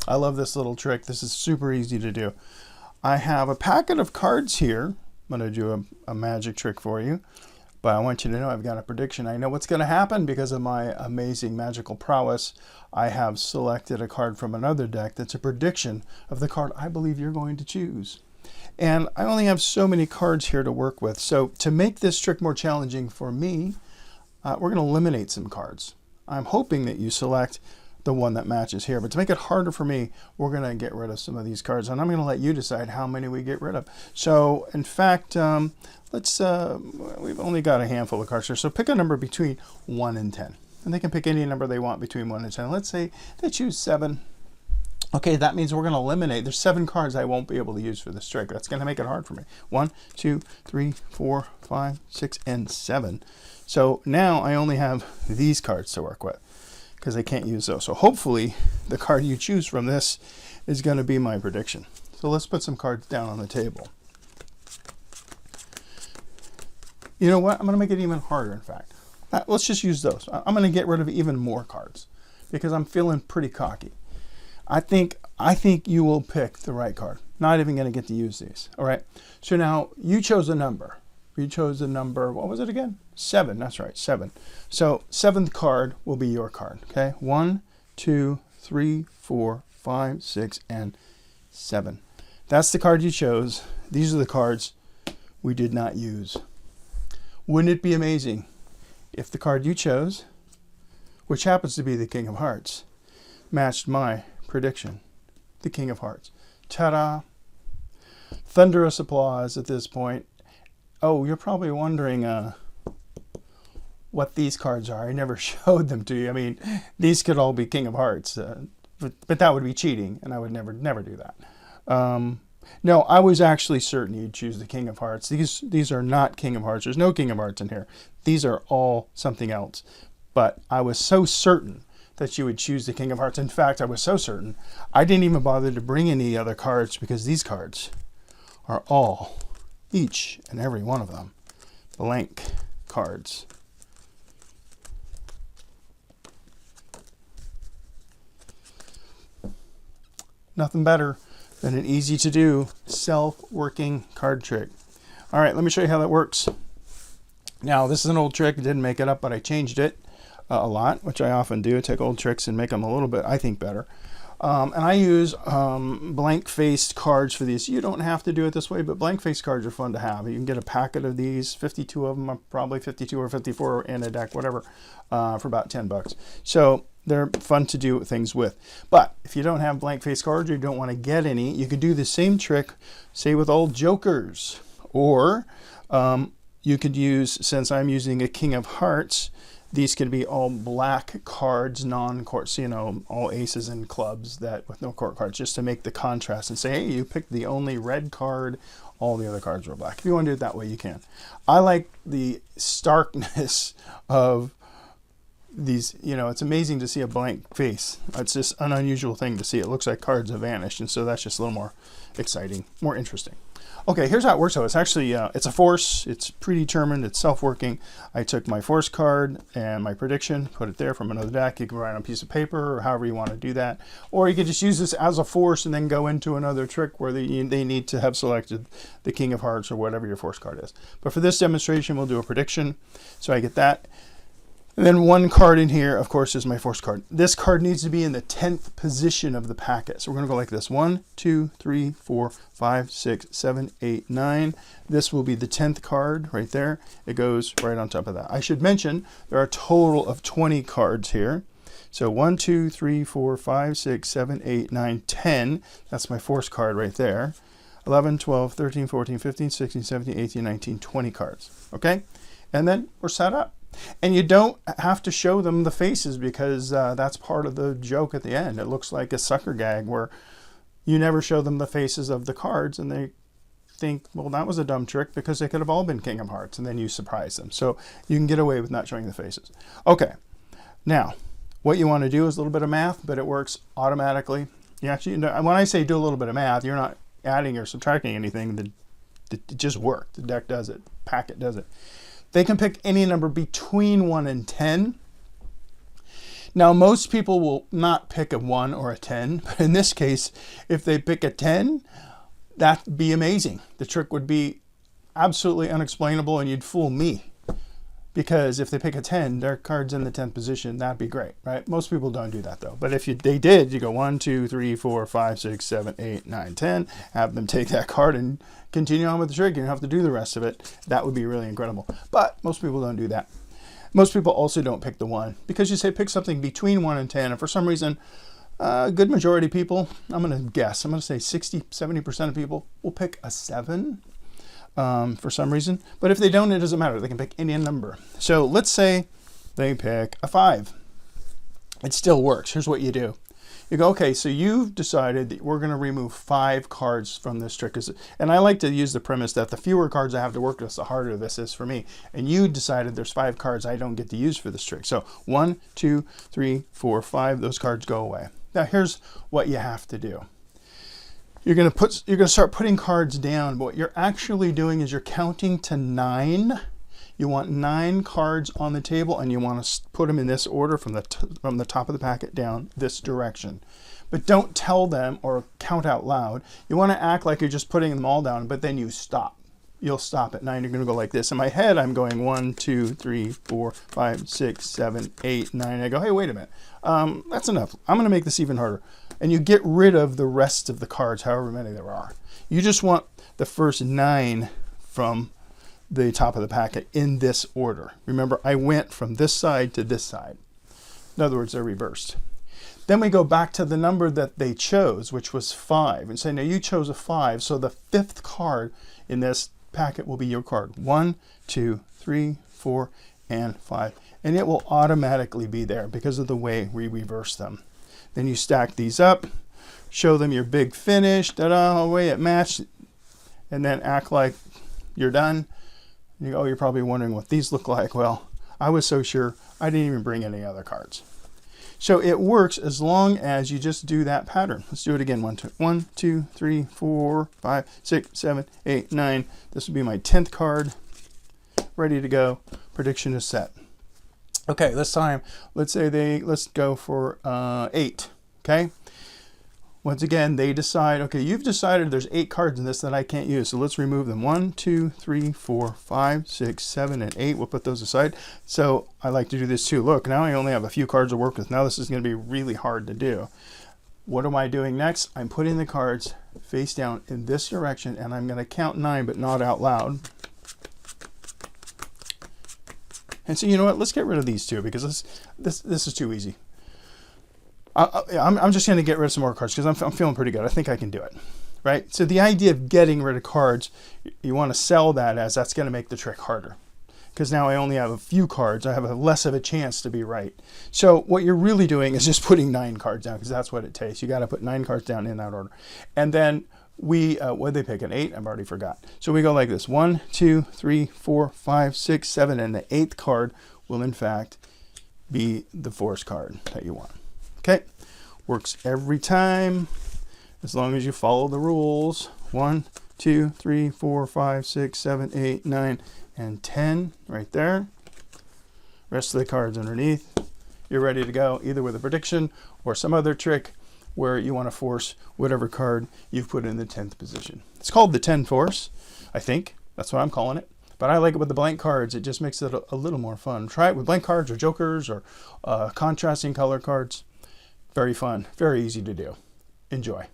I love this little trick. This is super easy to do. I have a packet of cards here. I'm going to do a magic trick for you. But I want you to know I've got a prediction. I know what's going to happen because of my amazing magical prowess. I have selected a card from another deck that's a prediction of the card I believe you're going to choose. And I only have so many cards here to work with. So to make this trick more challenging for me, we're going to eliminate some cards. I'm hoping that you select the one that matches here. But to make it harder for me, we're going to get rid of some of these cards. And I'm going to let you decide how many we get rid of. So in fact, we've only got a handful of cards here. So pick a number between 1 and 10. And they can pick any number they want between 1 and 10. Let's say they choose 7. Okay, that means we're going to eliminate. There's 7 cards I won't be able to use for this trick. That's going to make it hard for me. 1, 2, 3, 4, 5, 6, and 7. So now I only have these cards to work with because I can't use those. So hopefully the card you choose from this is going to be my prediction. So let's put some cards down on the table. You know what? I'm going to make it even harder, in fact. Let's just use those. I'm going to get rid of even more cards because I'm feeling pretty cocky. I think you will pick the right card. Not even going to get to use these. All right. So now you chose a number. You chose a number. What was it again? 7. That's right. 7. So 7th card will be your card. Okay. 1, 2, 3, 4, 5, 6, and 7. That's the card you chose. These are the cards we did not use. Wouldn't it be amazing if the card you chose, which happens to be the King of Hearts, matched my prediction, the King of Hearts? Ta-da! Thunderous applause at this point. Oh, you're probably wondering what these cards are. I never showed them to you. I mean, these could all be King of Hearts, but that would be cheating, and I would never do that. No, I was actually certain you'd choose the King of Hearts. These are not King of Hearts. There's no King of Hearts in here. These are all something else. But I was so certain that you would choose the King of Hearts. In fact, I was so certain I didn't even bother to bring any other cards because these cards are all, each and every one of them, blank cards. Nothing better than an easy to do self-working card trick. All right, let me show you how that works. Now, this is an old trick. I didn't make it up, but I changed it a lot, which I often do. I take old tricks and make them a little bit, I think, better. And I use blank-faced cards for these. You don't have to do it this way, but blank-faced cards are fun to have. You can get a packet of these, 52 of them, probably 52 or 54 in a deck, whatever, for about $10. So they're fun to do things with. But if you don't have blank-faced cards or you don't want to get any, you could do the same trick, say, with old jokers. Or you could use, since I'm using a King of Hearts, these could be all black cards, non-court, you know, all aces and clubs that with no court cards, just to make the contrast and say, hey, you picked the only red card, all the other cards were black. If you want to do it that way, you can. I like the starkness of these, you know, it's amazing to see a blank face. It's just an unusual thing to see. It looks like cards have vanished, and so that's just a little more exciting, more interesting. Okay, here's how it works. So it's actually, it's a force. It's predetermined. It's self-working. I took my force card and my prediction, put it there from another deck. You can write on a piece of paper or however you want to do that. Or you could just use this as a force and then go into another trick where they need to have selected the King of Hearts or whatever your force card is. But for this demonstration, we'll do a prediction. So I get that. And then one card in here, of course, is my force card. This card needs to be in the 10th position of the packet. So we're going to go like this. 1, 2, 3, 4, 5, 6, 7, 8, 9. This will be the 10th card right there. It goes right on top of that. I should mention there are a total of 20 cards here. So 1, 2, 3, 4, 5, 6, 7, 8, 9, 10. That's my force card right there. 11, 12, 13, 14, 15, 16, 17, 18, 19, 20 cards. Okay? And then we're set up. And you don't have to show them the faces because that's part of the joke at the end. It looks like a sucker gag where you never show them the faces of the cards and they think, well, that was a dumb trick because they could have all been King of Hearts, and then you surprise them. So you can get away with not showing the faces. Okay, now what you want to do is a little bit of math, but it works automatically. You actually, when I say do a little bit of math, you're not adding or subtracting anything. It just worked. The deck does it. Packet does it. They can pick any number between 1 and 10. Now, most people will not pick a 1 or a 10, but in this case, if they pick a 10, that'd be amazing. The trick would be absolutely unexplainable, and you'd fool me. Because if they pick a 10, their card's in the 10th position. That'd be great, right? Most people don't do that, though. But if they did, you go 1, 2, 3, 4, 5, 6, 7, 8, 9, 10. Have them take that card and continue on with the trick. You don't have to do the rest of it. That would be really incredible. But most people don't do that. Most people also don't pick the 1. Because you say pick something between 1 and 10. And for some reason, a good majority of people, I'm going to guess, I'm going to say 60, 70% of people will pick a 7. For some reason. But if they don't, it doesn't matter. They can pick any number. So let's say they pick a 5. It still works. Here's what you do. You go, okay, so you've decided that we're going to remove 5 cards from this trick. And I like to use the premise that the fewer cards I have to work with, the harder this is for me. And you decided there's 5 cards I don't get to use for this trick. So 1, 2, 3, 4, 5, those cards go away. Now here's what you have to do. You're going to start putting cards down, but what you're actually doing is you're counting to 9. You want 9 cards on the table, and you want to put them in this order from the top of the packet down this direction. But don't tell them or count out loud. You want to act like you're just putting them all down, but then you stop. You'll stop at 9. You're going to go like this. In my head, I'm going 1, 2, 3, 4, 5, 6, 7, 8, 9. I go, hey, wait a minute. That's enough. I'm going to make this even harder. And you get rid of the rest of the cards, however many there are. You just want the first 9 from the top of the packet in this order. Remember, I went from this side to this side. In other words, they're reversed. Then we go back to the number that they chose, which was 5, and say, now you chose a 5, so the 5th card in this packet will be your card. 1, 2, 3, 4, and 5. And it will automatically be there because of the way we reverse them. Then you stack these up, show them your big finish, the way it matched, and then act like you're done. You go, oh, you're probably wondering what these look like. Well, I was so sure I didn't even bring any other cards. So it works as long as you just do that pattern. Let's do it again. 1, 2, 3, 4, 5, 6, 7, 8, 9. This will be my 10th card. Ready to go. Prediction is set. Okay, this time, let's go for 8, okay? Once again, they decide, okay, you've decided there's 8 cards in this that I can't use, so let's remove them. 1, 2, 3, 4, 5, 6, 7, and 8. We'll put those aside. So I like to do this too. Look, now I only have a few cards to work with. Now this is going to be really hard to do. What am I doing next? I'm putting the cards face down in this direction, and I'm going to count 9, but not out loud. And so, you know what? Let's get rid of these two because this is too easy. I'm just going to get rid of some more cards because I'm feeling pretty good. I think I can do it, right? So the idea of getting rid of cards, you want to sell that as that's going to make the trick harder because now I only have a few cards. I have less of a chance to be right. So what you're really doing is just putting 9 cards down because that's what it takes. You got to put 9 cards down in that order. And then what did they pick? An 8? I've already forgot. So we go like this. 1, 2, 3, 4, 5, 6, 7, and the 8th card will in fact be the force card that you want. Okay, works every time as long as you follow the rules. 1, 2, 3, 4, 5, 6, 7, 8, 9, and 10 right there. Rest of the cards underneath. You're ready to go either with a prediction or some other trick where you want to force whatever card you've put in the 10th position. It's called the 10 force, I think. That's what I'm calling it. But I like it with the blank cards. It just makes it a little more fun. Try it with blank cards or jokers or contrasting color cards. Very fun. Very easy to do. Enjoy.